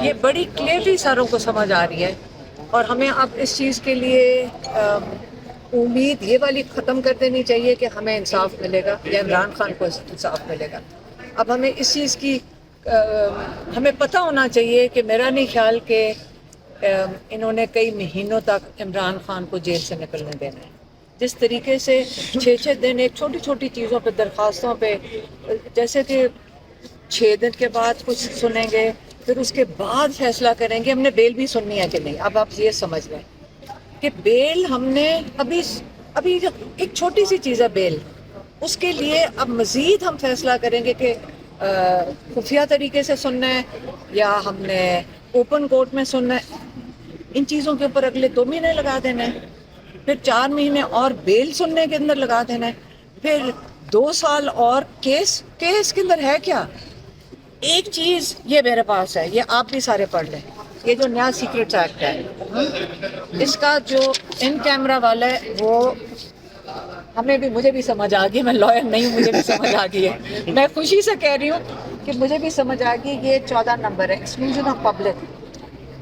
یہ بڑی کلیئرلی ساروں کو سمجھ آ رہی ہے، اور ہمیں اب اس چیز کے لیے امید یہ والی ختم کر دینی چاہیے کہ ہمیں انصاف ملے گا یا عمران خان کو انصاف ملے گا۔ اب ہمیں اس چیز کی ہمیں پتہ ہونا چاہیے کہ میرا نہیں خیال کہ انہوں نے کئی مہینوں تک عمران خان کو جیل سے نکلنے دینا ہے۔ جس طریقے سے 6 دن ایک چھوٹی چھوٹی چیزوں پہ، درخواستوں پہ، جیسے کہ 6 دن کے بعد کچھ سنیں گے، پھر اس کے بعد فیصلہ کریں گے ہم نے بیل بھی سننی ہے کہ نہیں۔ اب آپ یہ سمجھ لیں کہ بیل ہم نے ابھی ایک چھوٹی سی چیز ہے بیل، اس کے لیے اب مزید ہم فیصلہ کریں گے کہ خفیہ طریقے سے سننا ہے یا ہم نے اوپن کورٹ میں سننا ہے۔ ان چیزوں کے اوپر اگلے 2 مہینے لگا دینا ہے، پھر 4 مہینے اور بیل سننے کے اندر لگا دینا ہے، پھر 2 سال اور کیس کے اندر ہے کیا؟ ایک چیز یہ میرے پاس ہے، یہ آپ بھی سارے پڑھ لیں، یہ جو نیا سیکرٹس ایکٹ ہے، اس کا جو ان کیمرہ والا ہے وہ مجھے بھی سمجھ آ گئی، میں لائر نہیں ہوں، مجھے بھی سمجھ آ گئی ہے، میں خوشی سے کہہ رہی ہوں کہ مجھے بھی سمجھ آ گئی۔ یہ 14 نمبر ہے، exclusion of public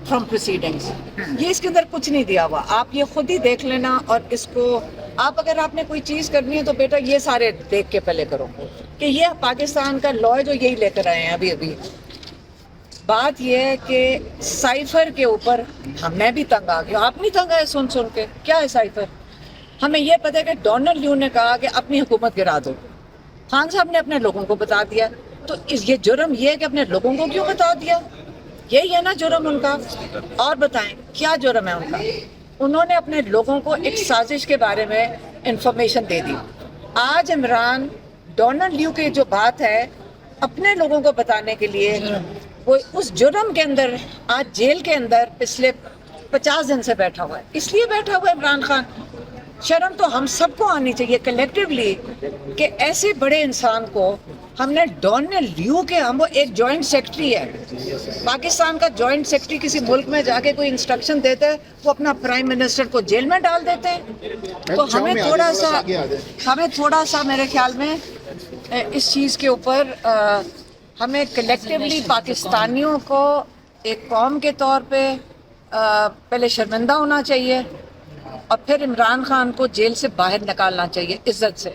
from proceedings, یہ اس کے اندر کچھ نہیں دیا ہوا، آپ یہ خود ہی دیکھ لینا۔ اور اس کو اگر آپ نے کوئی چیز کرنی ہے تو بیٹا یہ سارے دیکھ کے پہلے کرو کہ یہ پاکستان کا لا ہے جو یہی لے کر آئے ہیں ابھی۔ بات یہ ہے کہ سائفر کے اوپر میں بھی تنگ آ گیا، آپ نہیں تنگ آئے سن کے؟ کیا ہے سائفر؟ ہمیں یہ پتہ ہے کہ ڈونلڈ لیو نے کہا کہ اپنی حکومت گرا دو، خان صاحب نے اپنے لوگوں کو بتا دیا، تو یہ جرم یہ ہے کہ اپنے لوگوں کو کیوں بتا دیا؟ یہی ہے نا جرم ان کا۔ اور بتائیں کیا جرم ہے ان کا؟ انہوں نے اپنے لوگوں کو ایک سازش کے بارے میں انفارمیشن دے دی۔ آج عمران ڈونلڈ لیو کی جو بات ہے اپنے لوگوں کو بتانے کے لیے، وہ اس جرم کے اندر آج جیل کے اندر پچھلے 50 دن سے بیٹھا ہوا ہے۔ اس لیے بیٹھا ہوا ہے عمران خان۔ شرم تو ہم سب کو آنی چاہیے کلیکٹیولی کہ ایسے بڑے انسان کو ہم نے ڈونلڈ لیو کے، ہم وہ ایک جوائنٹ سیکرٹری ہے پاکستان کا، جوائنٹ سیکرٹری کسی ملک میں جا کے کوئی انسٹرکشن دیتا ہے وہ اپنا پرائم منسٹر کو جیل میں ڈال دیتے ہیں۔ تو ہمیں تھوڑا سا میرے خیال میں اس چیز کے اوپر ہمیں کلیکٹیولی پاکستانیوں کو ایک قوم کے طور پہ پہلے شرمندہ ہونا چاہیے اور پھر عمران خان کو جیل سے باہر نکالنا چاہیے عزت سے۔